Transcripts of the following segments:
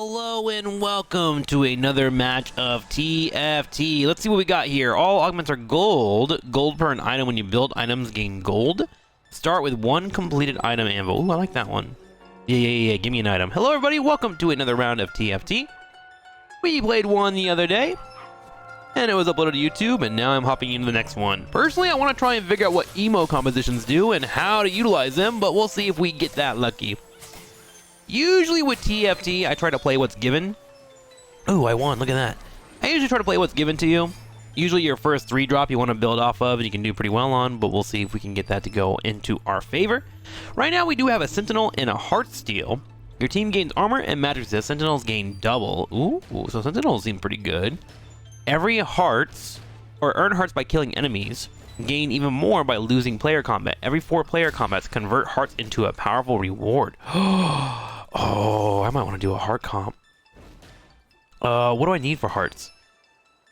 Hello and welcome to another match of TFT. Let's see what we got here. All augments are gold. Gold per an item. When you build items, gain gold. Start with one completed item anvil. Ooh, I like that one. Yeah. Give me an item. Hello everybody. Welcome to another round of TFT. We played one the other day, and it was uploaded to YouTube, and now I'm hopping into the next one. Personally, I want to try and figure out what emo compositions do and how to utilize them, but we'll see if we get that lucky. Usually with TFT, I try to play what's given. Oh, I won. Look at that. I usually try to play what's given to you. Usually your first 3-drop you want to build off of and you can do pretty well on, but we'll see if we can get that to go into our favor. Right now we do have a Sentinel and a Heart Steel. Your team gains armor and magic resist. Sentinels gain double. Ooh, so Sentinels seem pretty good. Every hearts, or earn hearts by killing enemies. Gain even more by losing player combat. Every 4 player combats convert hearts into a powerful reward. Oh, I might want to do a heart comp. What do I need for hearts?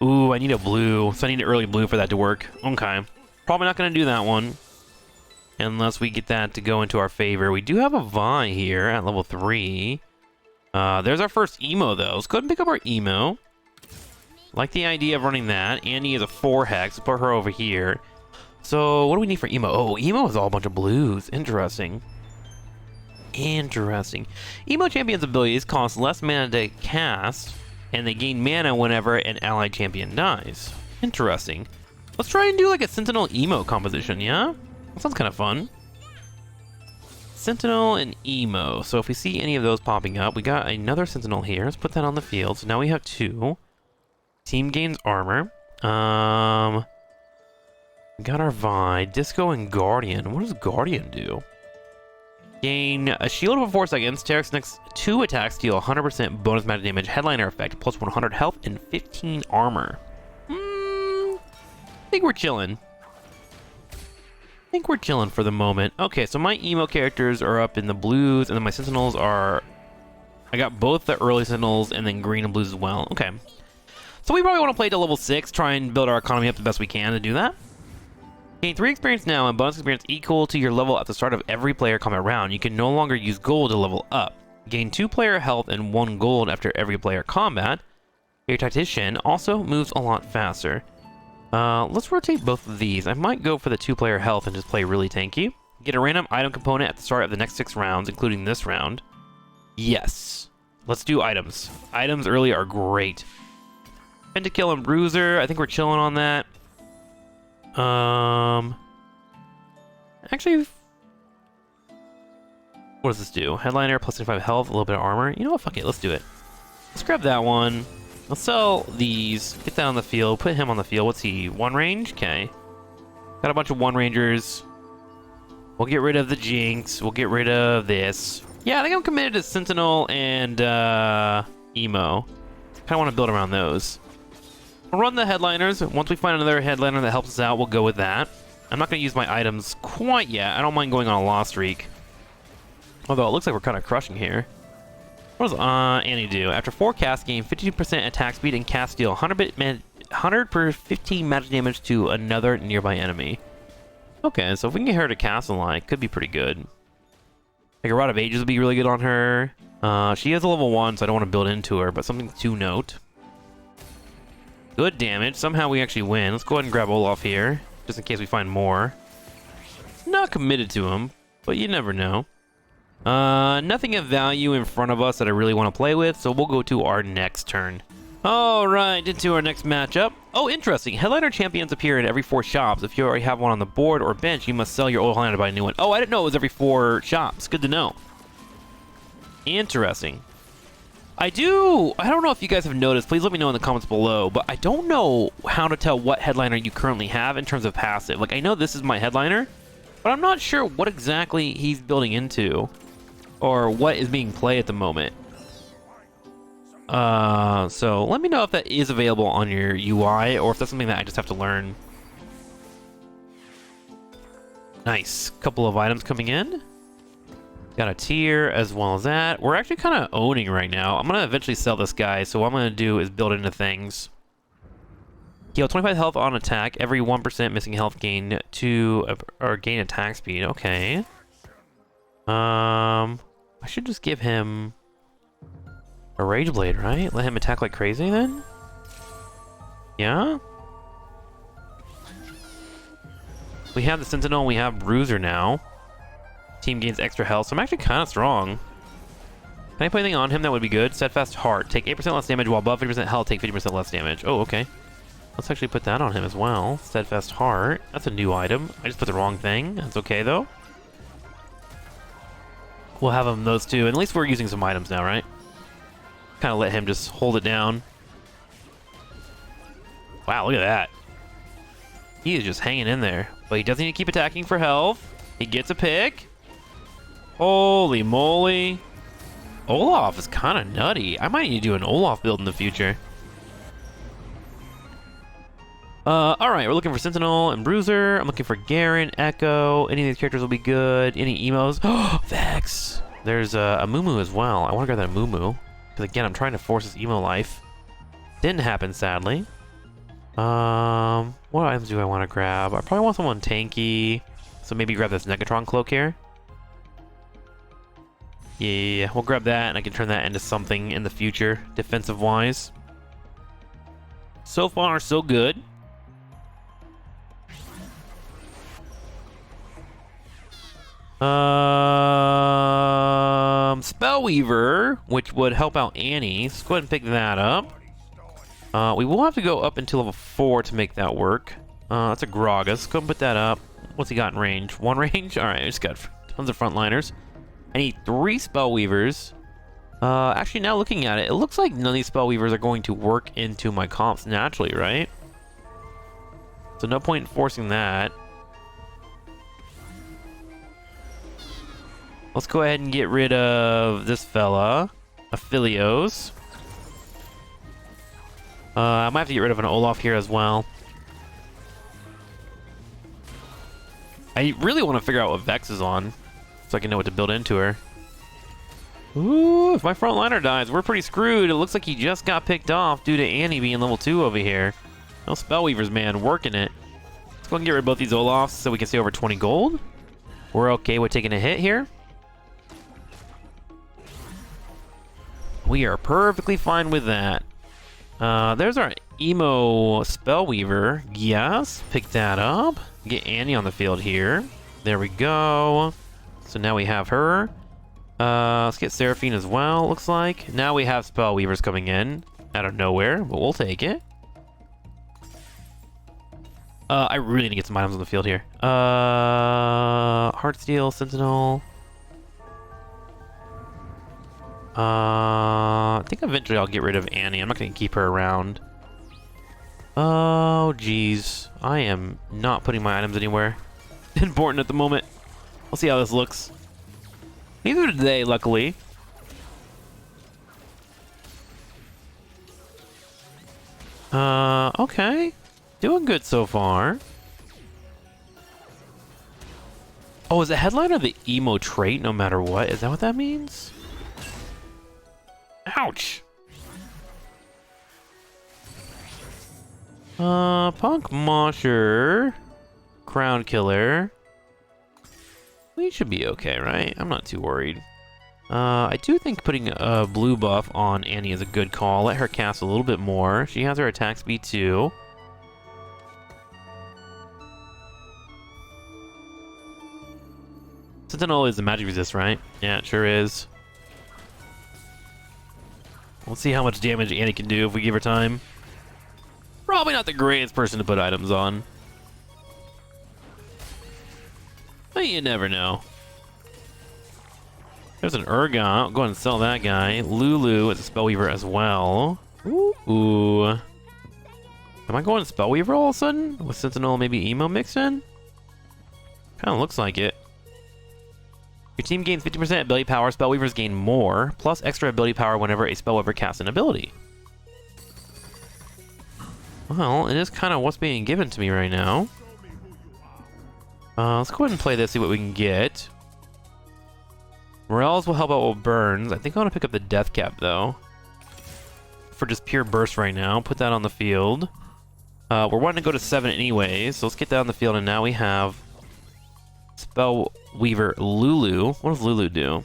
Ooh, I need a blue. So I need an early blue for that to work. Okay. Probably not going to do that one. Unless we get that to go into our favor. We do have a Vi here at level 3. There's our first emo, though. Let's go ahead and pick up our emo. Like the idea of running that. Annie is a 4 hex. Let's put her over here. So, what do we need for emo? Oh, emo is all a bunch of blues. Interesting. Emo champion's abilities cost less mana to cast, and they gain mana whenever an allied champion dies. Interesting. Let's try and do like a Sentinel emo composition, yeah? That sounds kind of fun. Sentinel and emo. So if we see any of those popping up, we got another Sentinel here. Let's put that on the field. So now we have 2. Team gains armor. We got our Vi, Disco, and Guardian. What does Guardian do? Gain a shield for 4 seconds. Terek's next 2 attacks deal 100% bonus magic damage, headliner effect, plus 100 health, and 15 armor. I think we're chilling. For the moment. Okay, so my emo characters are up in the blues, and then my Sentinels are... I got both the early Sentinels and then green and blues as well. Okay. So we probably want to play to level 6, try and build our economy up the best we can to do that. Gain 3 experience now and bonus experience equal to your level at the start of every player combat round. You can no longer use gold to level up. Gain 2 player health and 1 gold after every player combat. Your tactician also moves a lot faster. Let's rotate both of these. I might go for the 2 player health and just play really tanky. Get a random item component at the start of the next 6 rounds, including this round. Yes. Let's do items. Items early are great. Pentakill and Bruiser. I think we're chilling on that. Actually, what does this do? Headliner, plus 25 health, a little bit of armor. You know what? Fuck it. Let's do it. Let's grab that one. Let's sell these. Get that on the field. Put him on the field. What's he? 1 range? Okay. Got a bunch of 1 rangers. We'll get rid of the Jinx. We'll get rid of this. Yeah, I think I'm committed to Sentinel and Emo. Kind of want to build around those. We'll run the headliners. Once we find another headliner that helps us out, we'll go with that. I'm not going to use my items quite yet. I don't mind going on a loss streak. Although it looks like we're kind of crushing here. What does Annie do? After 4 casts, gain 50% attack speed and cast deal 100 per 15 magic damage to another nearby enemy. Okay, so if we can get her to cast a line, it could be pretty good. Like a Rod of Ages would be really good on her. She is a level 1, so I don't want to build into her, but something to note. Good damage. Somehow we actually win. Let's go ahead and grab Olaf here, just in case we find more. Not committed to him, but you never know. Nothing of value in front of us that I really want to play with, so we'll go to our next turn. Alright, into our next matchup. Oh, interesting. Headliner champions appear in every 4 shops. If you already have one on the board or bench, you must sell your old headliner to buy a new one. Oh, I didn't know it was every 4 shops. Good to know. Interesting. I don't know if you guys have noticed, please let me know in the comments below, but I don't know how to tell what headliner you currently have in terms of passive. Like, I know this is my headliner, but I'm not sure what exactly he's building into or what is being played at the moment. So let me know if that is available on your UI or if that's something that I just have to learn. Nice. Couple of items coming in. Got a tier as well as that. We're actually kind of owning right now. I'm going to eventually sell this guy, so what I'm going to do is build into things. Heal 25 health on attack. Every 1% missing health gain or gain attack speed. Okay. I should just give him A Rage Blade, right? Let him attack like crazy then? Yeah? We have the Sentinel and we have Bruiser now. Team gains extra health, so I'm actually kind of strong. Can I put anything on him that would be good? Steadfast Heart. Take 8% less damage while above 50% health, take 50% less damage. Oh, okay. Let's actually put that on him as well. Steadfast Heart. That's a new item. I just put the wrong thing. That's okay, though. We'll have him those two. And at least we're using some items now, right? Kind of let him just hold it down. Wow, look at that. He is just hanging in there. But he doesn't need to keep attacking for health. He gets a pick. Holy moly. Olaf is kind of nutty. I might need to do an Olaf build in the future. Alright, we're looking for Sentinel and Bruiser. I'm looking for Garen, Echo. Any of these characters will be good. Any emos? Oh, Vex! There's a Mumu as well. I want to grab that Mumu. Because again, I'm trying to force this emo life. Didn't happen, sadly. What items do I want to grab? I probably want someone tanky. So maybe grab this Negatron cloak here. Yeah, we'll grab that and I can turn that into something in the future, defensive-wise. So far, so good. Spellweaver, which would help out Annie. Let's go ahead and pick that up. We will have to go up until level 4 to make that work. That's a Gragas. Let's go and put that up. What's he got in range? 1 range? Alright, I just got tons of frontliners. I need 3 Spellweavers. Actually, now looking at it, it looks like none of these Spellweavers are going to work into my comps naturally, right? So no point in forcing that. Let's go ahead and get rid of this fella. Aphelios. I might have to get rid of an Olaf here as well. I really want to figure out what Vex is on, so I can know what to build into her. Ooh, if my frontliner dies, we're pretty screwed. It looks like he just got picked off due to Annie being level 2 over here. No Spellweavers, man, working it. Let's go and get rid of both these Olafs so we can stay over 20 gold. We're okay with taking a hit here. We are perfectly fine with that. There's our emo Spellweaver. Yes, pick that up. Get Annie on the field here. There we go. So now we have her. Let's get Seraphine as well, looks like. Now we have Spellweavers coming in out of nowhere, but we'll take it. I really need to get some items on the field here. Heartsteel, Sentinel. I think eventually I'll get rid of Annie. I'm not going to keep her around. Oh, geez. I am not putting my items anywhere important at the moment. We'll see how this looks. Neither did they, luckily. Okay. Doing good so far. Oh, is the headliner the emo trait no matter what? Is that what that means? Ouch! Punk Mosher. Crown Killer. We should be okay, right? I'm not too worried. I do think putting a blue buff on Annie is a good call. Let her cast a little bit more. She has her attack speed too. Sentinel is the magic resist, right? Yeah, it sure is. We'll see how much damage Annie can do if we give her time. Probably not the greatest person to put items on. But you never know. There's an Urgot. I'll go ahead and sell that guy. Lulu is a Spellweaver as well. Ooh. Am I going Spellweaver all of a sudden? With Sentinel maybe Emo mixed in? Kinda looks like it. Your team gains 50% ability power. Spellweavers gain more, plus extra ability power whenever a Spellweaver casts an ability. Well, it is kind of what's being given to me right now. Let's go ahead and play this, see what we can get. Morels will help out with burns. I think I want to pick up the Death Cap, though. For just pure burst right now. Put that on the field. We're wanting to go to 7 anyways, so let's get that on the field, and now we have Spellweaver Lulu. What does Lulu do?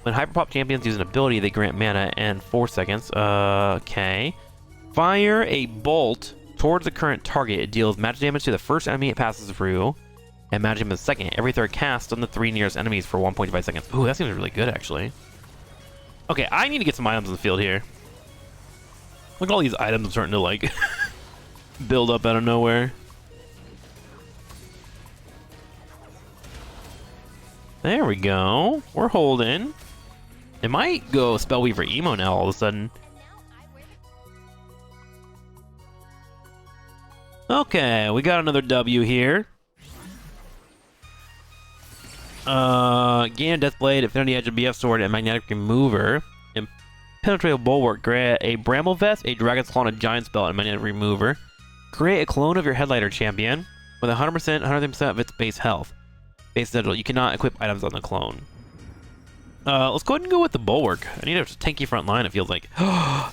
When Hyperpop champions use an ability, they grant mana and 4 seconds. Okay. Fire a bolt towards the current target. It deals magic damage to the first enemy it passes through, and magic damage the second. Every third cast on the 3 nearest enemies for 1.5 seconds. Ooh, that seems really good, actually. Okay, I need to get some items in the field here. Look at all these items starting to, like, build up out of nowhere. There we go. We're holding. It might go Spellweaver Emo now all of a sudden. Okay, we got another W here. Gain a Deathblade, Affinity Edge, a BF Sword, and Magnetic Remover. Impenetrable Bulwark, grant a Bramble Vest, a Dragon's Claw, and a Giant Spell, and Magnetic Remover. Create a clone of your Headlighter champion with 100% of its base health. Base schedule, you cannot equip items on the clone. Let's go ahead and go with the Bulwark. I need a tanky front line, it feels like.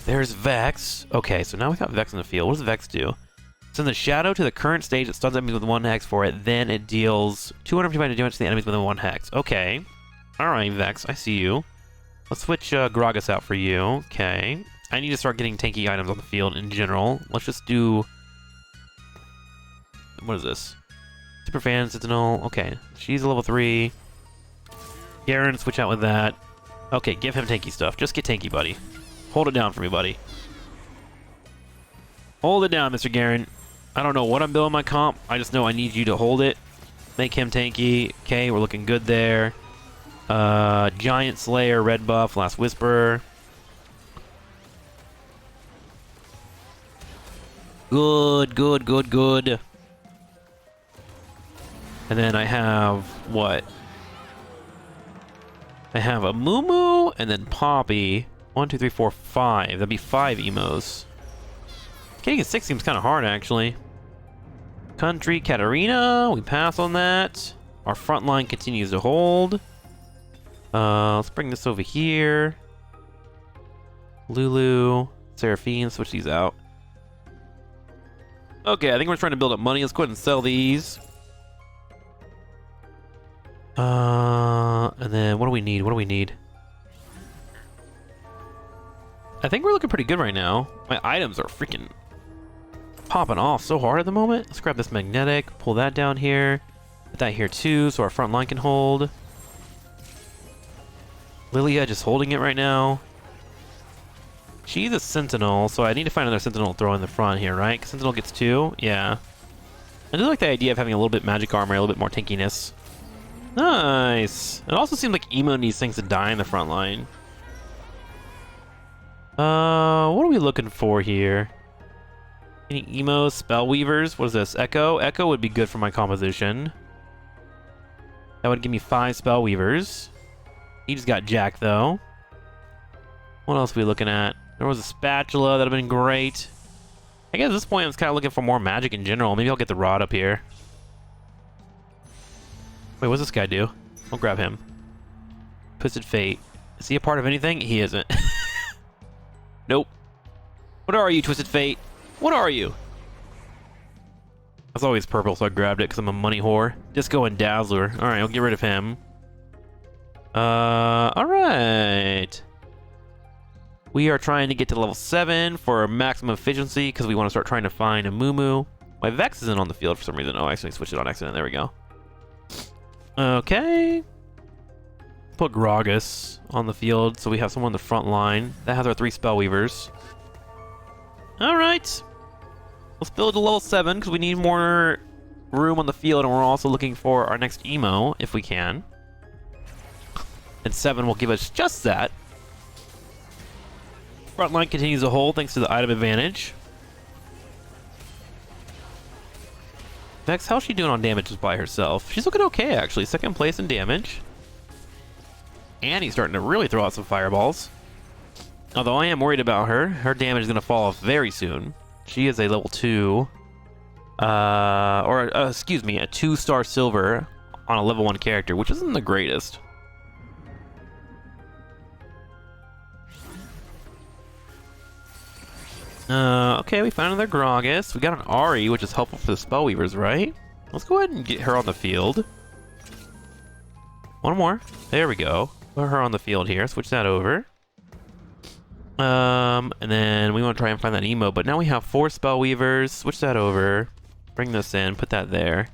There's Vex. Okay, so now we got Vex in the field. What does Vex do? Send the shadow to the current stage. It stuns enemies with 1 hex for it. Then it deals 250 damage to the enemies within 1 hex. Okay. Alright, Vex. I see you. Let's switch Gragas out for you. Okay. I need to start getting tanky items on the field in general. Let's just do... What is this? Superfan, Sentinel. Okay. She's a level 3. Garen, switch out with that. Okay, give him tanky stuff. Just get tanky, buddy. Hold it down for me, buddy. Hold it down, Mr. Garen. I don't know what I'm building my comp. I just know I need you to hold it. Make him tanky. Okay, we're looking good there. Giant Slayer, red buff, Last Whisper. Good, good, good, good. And then I have what? I have a Moo and then Poppy. 1, 2, 3, 4, 5. That'd be 5 emos. Getting a 6 seems kind of hard, actually. Country, Katarina. We pass on that. Our front line continues to hold. Let's bring this over here. Lulu, Seraphine, switch these out. Okay, I think we're trying to build up money. Let's go ahead and sell these. And then what do we need? What do we need? I think we're looking pretty good right now. My items are freaking popping off so hard at the moment. Let's grab this magnetic, pull that down here. Put that here too, so our front line can hold. Lilia just holding it right now. She's a Sentinel, so I need to find another Sentinel to throw in the front here, right? 'Cause Sentinel gets 2, yeah. I do like the idea of having a little bit magic armor, a little bit more tankiness. Nice! It also seems like Emo needs things to die in the front line. What are we looking for here? Any Emos, Spellweavers? What is this? Echo? Echo would be good for my composition. That would give me 5 Spellweavers. He just got Jack, though. What else are we looking at? There was a Spatula. That would have been great. I guess at this point, I was kind of looking for more magic in general. Maybe I'll get the Rod up here. Wait, what's this guy do? I'll grab him. Twisted Fate. Is he a part of anything? He isn't. Nope. What are you, Twisted Fate? What are you? That's always purple, so I grabbed it because I'm a money whore. Disco and Dazzler. Alright, I'll get rid of him. Alright. We are trying to get to level 7 for maximum efficiency because we want to start trying to find a Moo. My Vex isn't on the field for some reason. Oh, I actually switched it on accident. There we go. Okay. Put Gragas on the field so we have someone on the front line. That has our 3 Spellweavers. Alright. Let's build to level 7 because we need more room on the field, and we're also looking for our next Emo if we can. And 7 will give us just that. Front line continues to hold thanks to the item advantage. Vex, how's she doing on damage just by herself? She's looking okay, actually. 2nd place in damage. And he's starting to really throw out some fireballs. Although I am worried about her. Her damage is going to fall off very soon. She is a level 2. Excuse me, a 2-star silver on a level 1 character, which isn't the greatest. Okay, we found another Gragas. We got an Ari, which is helpful for the Spellweavers, right? Let's go ahead and get her on the field. One more. There we go. Go ahead Put her on the field here. Switch that over. And then we want to try and find that emo, but now we have 4 spell weavers. Switch that over. Bring this in. Put that there.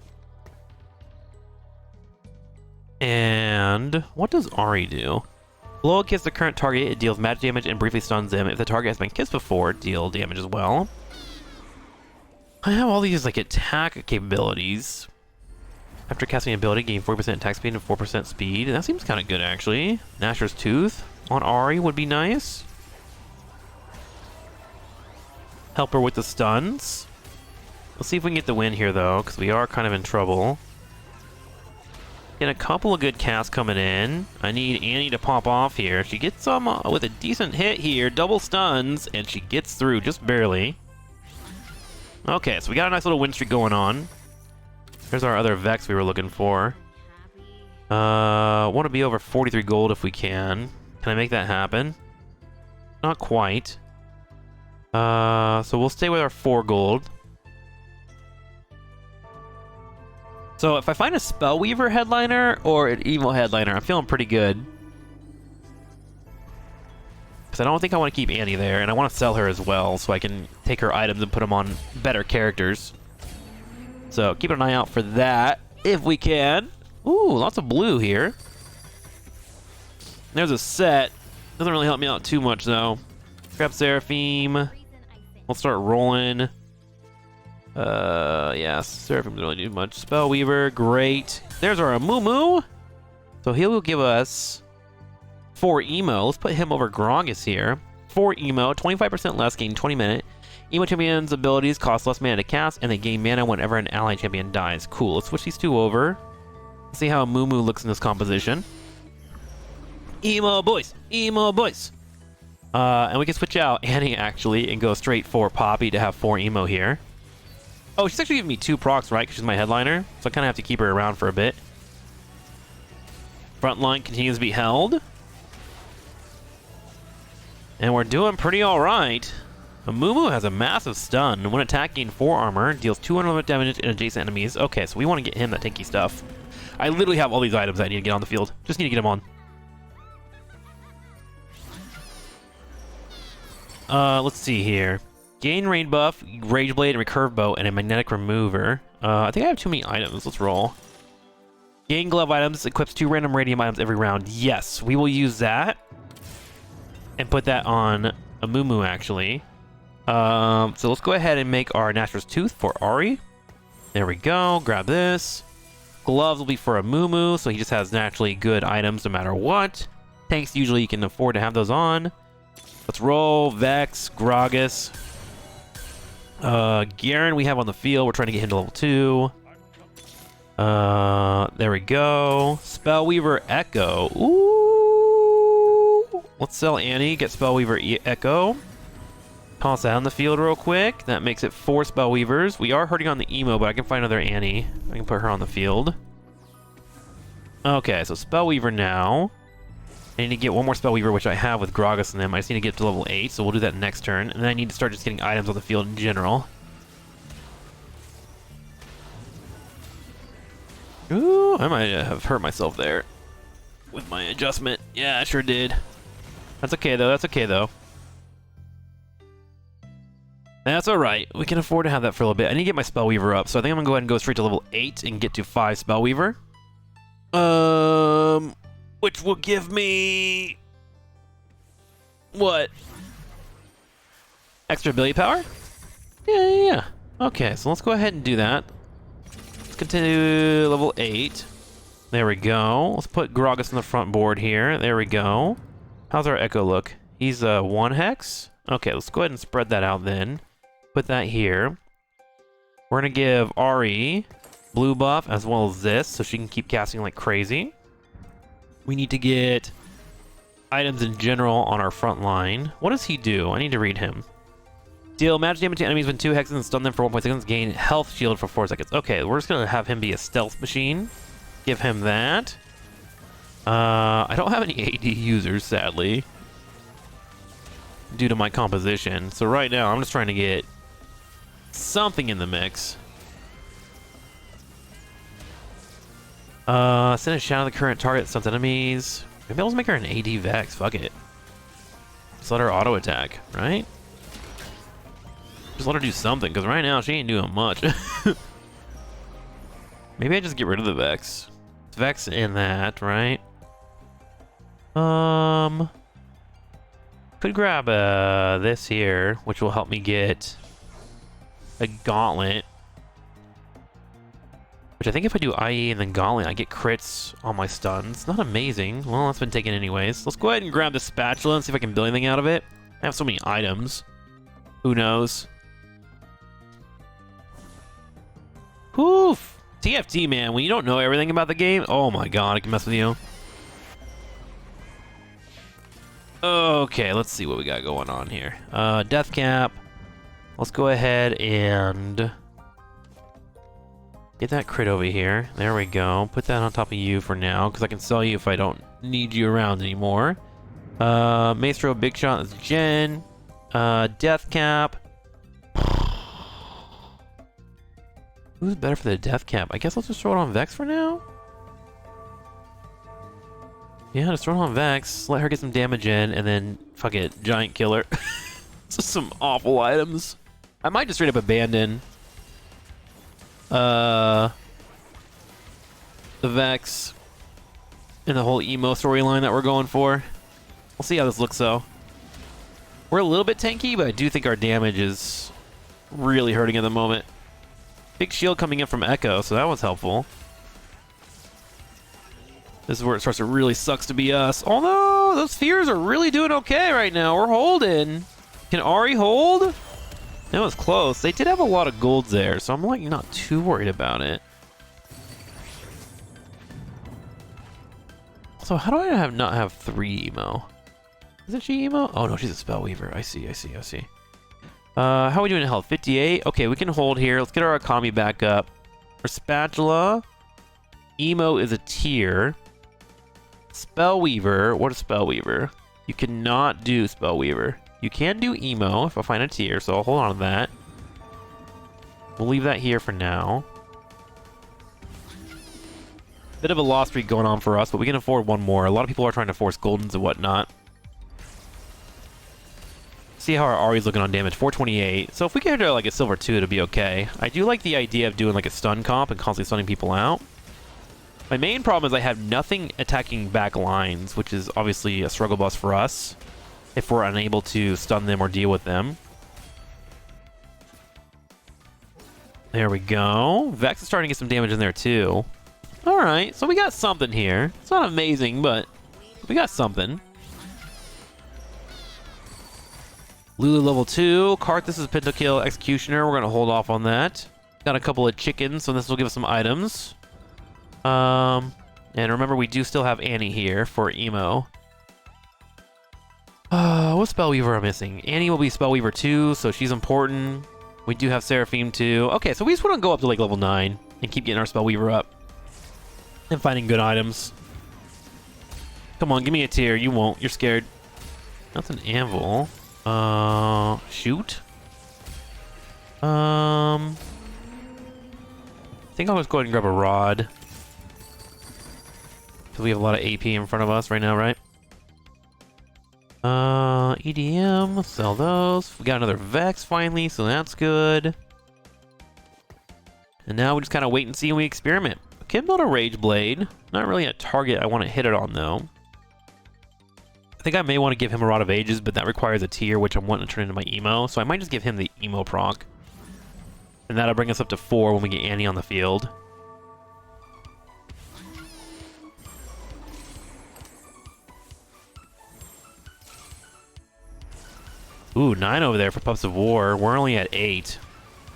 And what does Ari do? Blow a kiss the current target. It deals magic damage and briefly stuns them. If the target has been kissed before, deal damage as well. I have all these like attack capabilities. After casting an ability, gain 40% attack speed and 4% speed. That seems kind of good actually. Gnasher's Tooth on Ari would be nice. Help her with the stuns. Let's see if we can get the win here though, because we are kind of in trouble. Get a couple of good casts coming in. I need Annie to pop off here. She gets some with a decent hit here. Double stuns, and she gets through just barely. Okay, so we got a nice little win streak going on. There's our other Vex we were looking for. Want to be over 43 gold if we can. Can I make that happen? Not quite. So we'll stay with our 4 gold. So if I find a Spellweaver headliner or an Evil headliner, I'm feeling pretty good. Because I don't think I want to keep Annie there, and I want to sell her as well, so I can take her items and put them on better characters. So keep an eye out for that, if we can. Ooh, lots of blue here. There's a set. Doesn't really help me out too much, though. Grab Seraphim. We'll start rolling. Yeah, Seraphim doesn't really do much. Spellweaver, great. There's our Amumu. So he'll give us 4 emo. Let's put him over Gragas here. 4 emo, 25% less, gain 20 minute. Emo champions' abilities cost less mana to cast, and they gain mana whenever an ally champion dies. Cool, let's switch these 2 over. Let's see how Amumu looks in this composition. Emo boys! Emo boys! And we can switch out Annie, actually, and go straight for Poppy to have 4 emo here. Oh, she's actually giving me 2 procs, right? Because she's my headliner. So I kind of have to keep her around for a bit. Frontline continues to be held. And we're doing pretty alright. Amumu has a massive stun. When attacking 4 armor, deals 200 damage in adjacent enemies. Okay, so we want to get him that tanky stuff. I literally have all these items I need to get on the field. Just need to get them on. Let's see here. Gain rain buff, Rage Blade, and Recurve Bow, and a Magnetic Remover. I think I have too many items. Let's roll. Gain glove items, equips 2 random radium items every round. Yes, we will use that. And put that on Amumu, actually. So let's go ahead and make our Gnasher's Tooth for Ari. There we go. Grab this. Gloves will be for Amumu, so he just has naturally good items no matter what. Tanks, usually you can afford to have those on. Let's roll. Vex, Gragas. Garen we have on the field. We're trying to get him to level 2. There we go. Spellweaver Echo. Ooh. Let's sell Annie. Get Spellweaver Echo. Toss that on the field real quick. That makes it 4 Spellweavers. We are hurting on the emo, but I can find another Annie. I can put her on the field. Okay, so Spellweaver now. I need to get 1 more Spellweaver, which I have with Gragas in them. I just need to get to level 8, so we'll do that next turn. And then I need to start just getting items on the field in general. Ooh, I might have hurt myself there with my adjustment. Yeah, I sure did. That's okay, though. That's okay, though. That's alright. We can afford to have that for a little bit. I need to get my Spellweaver up, so I think I'm going to go ahead and go straight to level 8 and get to 5 Spellweaver. Which will give me... what? Extra ability power? Yeah. Okay, so let's go ahead and do that. Let's continue level 8. There we go. Let's put Gragas on the front board here. There we go. How's our Echo look? He's 1 hex? Okay, let's go ahead and spread that out then. Put that here. We're going to give Ari blue buff as well as this, so she can keep casting like crazy. We need to get items in general on our front line. What does he do? I need to read him. Deal magic damage to enemies when 2 hexes and stun them for 1.6 seconds. Gain health shield for 4 seconds. Okay, we're just going to have him be a stealth machine. Give him that. I don't have any AD users, sadly, due to my composition. So right now, I'm just trying to get something in the mix. Send a shout at the current target, stuns enemies. Maybe I'll just make her an AD Vex. Fuck it. Just let her auto attack, right? Just let her do something, because right now she ain't doing much. Maybe I just get rid of the Vex. It's Vex in that, right? Could grab this here, which will help me get a Gauntlet. Which I think if I do IE and then Gauntlet, I get crits on my stuns. Not amazing. Well, that's been taken anyways. Let's go ahead and grab the spatula and see if I can build anything out of it. I have so many items. Who knows? Poof! TFT, man. When you don't know everything about the game, oh my god, I can mess with you. Okay, let's see what we got going on here. Death cap. Let's go ahead and get that crit over here. There we go. Put that on top of you for now, because I can sell you if I don't need you around anymore. Maestro, big shot, that's Jen. Death cap. Who's better for the death cap? I guess let's just throw it on Vex for now. Yeah, just throw it on Vex, let her get some damage in, and then, fuck it, giant killer. Some awful items. I might just straight up abandon the Vex and the whole emo storyline that we're going for. We'll see how this looks, though. We're a little bit tanky, but I do think our damage is really hurting at the moment. Big shield coming in from Echo, so that was helpful. This is where it starts to really sucks to be us. Although, those fears are really doing okay right now. We're holding. Can Ari hold? That was close. They did have a lot of golds there, so I'm like not too worried about it. So how do I not have 3 emo? Isn't she emo? Oh no, she's a spell weaver. I see. How are we doing in health? 58? Okay, we can hold here. Let's get our economy back up. For spatula, emo is a tier. Spellweaver, what is Spellweaver? You cannot do Spellweaver. You can do emo if I find a tier, so I'll hold on to that. We'll leave that here for now. Bit of a loss streak going on for us, but we can afford one more. A lot of people are trying to force Goldens and whatnot. See how our Ari's looking on damage, 428. So if we get her to like a silver 2, it'll be okay. I do like the idea of doing like a stun comp and constantly stunning people out. My main problem is I have nothing attacking back lines, which is obviously a struggle bus for us if we're unable to stun them or deal with them. There we go. Vex is starting to get some damage in there too. Alright, so we got something here. It's not amazing, but we got something. Lulu level 2. Karthus is Pentakill Executioner. We're going to hold off on that. Got a couple of chickens, so this will give us some items. And remember, we do still have Annie here for emo. What Spellweaver am I missing? Annie will be Spellweaver 2, so she's important. We do have Seraphim too. Okay, so we just want to go up to like level 9 and keep getting our Spellweaver up. And finding good items. Come on, give me a tier. You won't. You're scared. That's an anvil. Shoot. I think I'll just go ahead and grab a rod. Because we have a lot of AP in front of us right now, right? EDM, sell those. We got another Vex finally, so that's good. And now we just kind of wait and see and we experiment. I can build a Rage Blade. Not really a target I want to hit it on, though. I think I may want to give him a Rod of Ages, but that requires a tier, which I'm wanting to turn into my emo. So I might just give him the emo proc. And that'll bring us up to 4 when we get Annie on the field. Ooh, 9 over there for Pups of War. We're only at 8.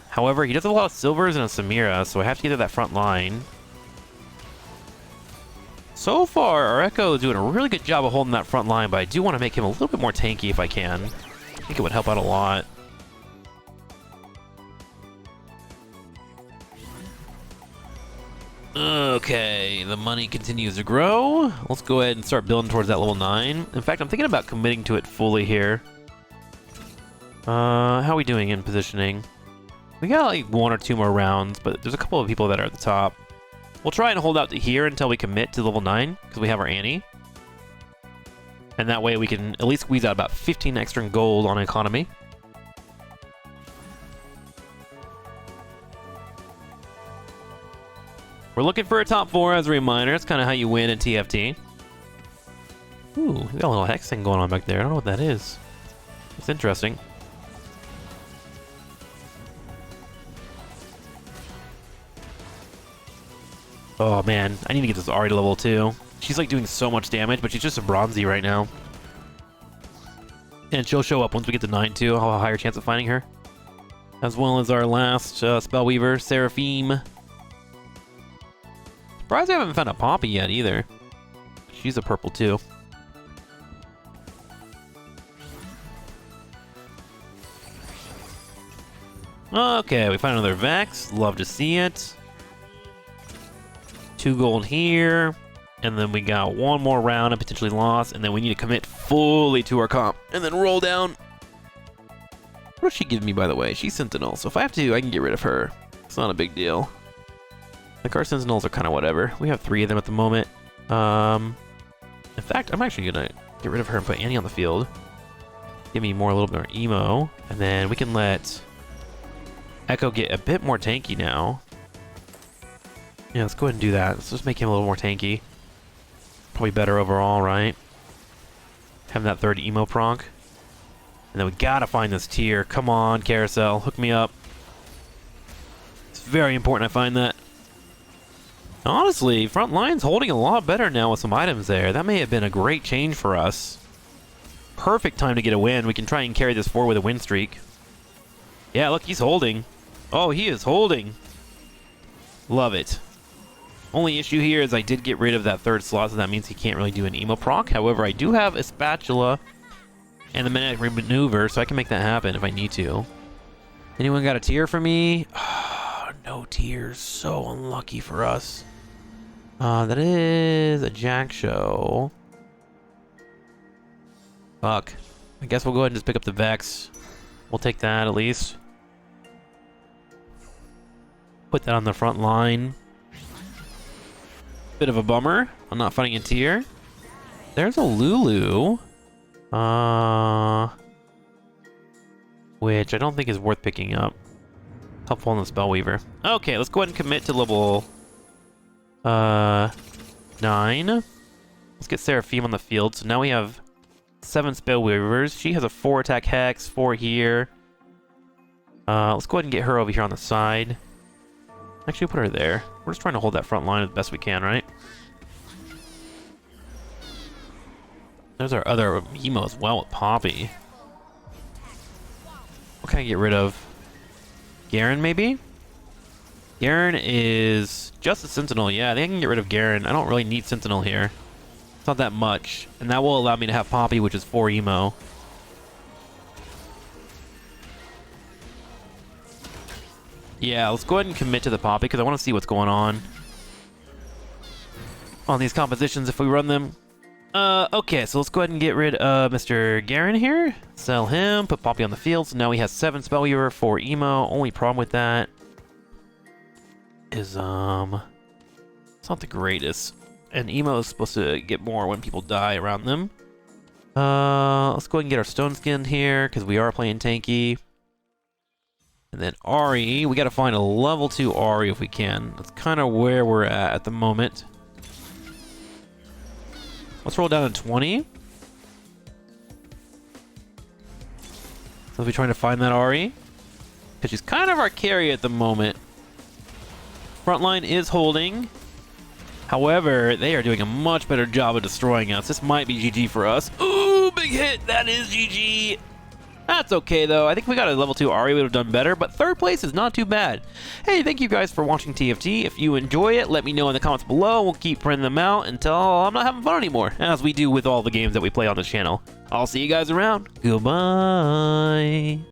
However, he does have a lot of silvers and a Samira, so I have to get to that front line. So far, our Echo is doing a really good job of holding that front line, but I do want to make him a little bit more tanky if I can. I think it would help out a lot. Okay, the money continues to grow. Let's go ahead and start building towards that level 9. In fact, I'm thinking about committing to it fully here. How are we doing in positioning? We got like 1 or 2 more rounds, but there's a couple of people that are at the top. We'll try and hold out to here until we commit to level 9, because we have our Annie. And that way we can at least squeeze out about 15 extra in gold on economy. We're looking for a top 4 as a reminder. It's kind of how you win in TFT. Ooh, we got a little hex thing going on back there. I don't know what that is. It's interesting. Oh man, I need to get this Ahri to level 2. She's like doing so much damage, but she's just a bronzy right now. And she'll show up once we get to 9 too. I'll have a higher chance of finding her. As well as our last Spellweaver, Seraphim. Surprised I haven't found a Poppy yet either. She's a purple too. Okay, we find another Vex. Love to see it. 2 gold here. And then we got 1 more round and potentially lost. And then we need to commit fully to our comp. And then roll down. What does she give me, by the way? She's Sentinel. So if I have to, I can get rid of her. It's not a big deal. Like, our Sentinels are kind of whatever. We have 3 of them at the moment. In fact, I'm actually going to get rid of her and put Annie on the field. Give me a little bit more emo. And then we can let Echo get a bit more tanky now. Yeah, let's go ahead and do that. Let's just make him a little more tanky. Probably better overall, right? Having that 3rd emo proc. And then we gotta find this tier. Come on, Carousel. Hook me up. It's very important I find that. Honestly, Frontline's holding a lot better now with some items there. That may have been a great change for us. Perfect time to get a win. We can try and carry this forward with a win streak. Yeah, look, he's holding. Oh, he is holding. Love it. Only issue here is I did get rid of that 3rd slot, so that means he can't really do an emo proc. However, I do have a spatula and the magnetic maneuver, so I can make that happen if I need to. Anyone got a tier for me? Oh, no tiers. So unlucky for us. That is a Jack show. Fuck. I guess we'll go ahead and just pick up the Vex. We'll take that at least. Put that on the front line. Bit of a bummer. I'm not finding a tier. There's a Lulu. Which I don't think is worth picking up. Helpful on the Spellweaver. Okay, let's go ahead and commit to level 9. Let's get Seraphim on the field. So now we have 7 Spellweavers. She has a 4 attack hex, 4 here. Let's go ahead and get her over here on the side. Actually, put her there. We're just trying to hold that front line as best we can, right? There's our other emo as well with Poppy. What can I get rid of? Garen, maybe? Garen is just a Sentinel. Yeah, I think I can get rid of Garen. I don't really need Sentinel here. It's not that much. And that will allow me to have Poppy, which is 4 emo. Yeah, let's go ahead and commit to the Poppy because I want to see what's going on these compositions if we run them. Okay, so let's go ahead and get rid of Mr. Garen here. Sell him, put Poppy on the field. So now he has 7 Spellweaver, 4 emo. Only problem with that is, it's not the greatest. And emo is supposed to get more when people die around them. Let's go ahead and get our Stone Skin here because we are playing tanky. And then Ahri, we got to find a level 2 Ahri if we can. That's kind of where we're at the moment. Let's roll down to 20. So we're trying to find that Ahri. Because she's kind of our carry at the moment. Frontline is holding. However, they are doing a much better job of destroying us. This might be GG for us. Ooh, big hit. That is GG. That's okay, though. I think we got a level 2 Ahri. We would have done better, but 3rd place is not too bad. Hey, thank you guys for watching TFT. If you enjoy it, let me know in the comments below. We'll keep printing them out until I'm not having fun anymore, as we do with all the games that we play on this channel. I'll see you guys around. Goodbye.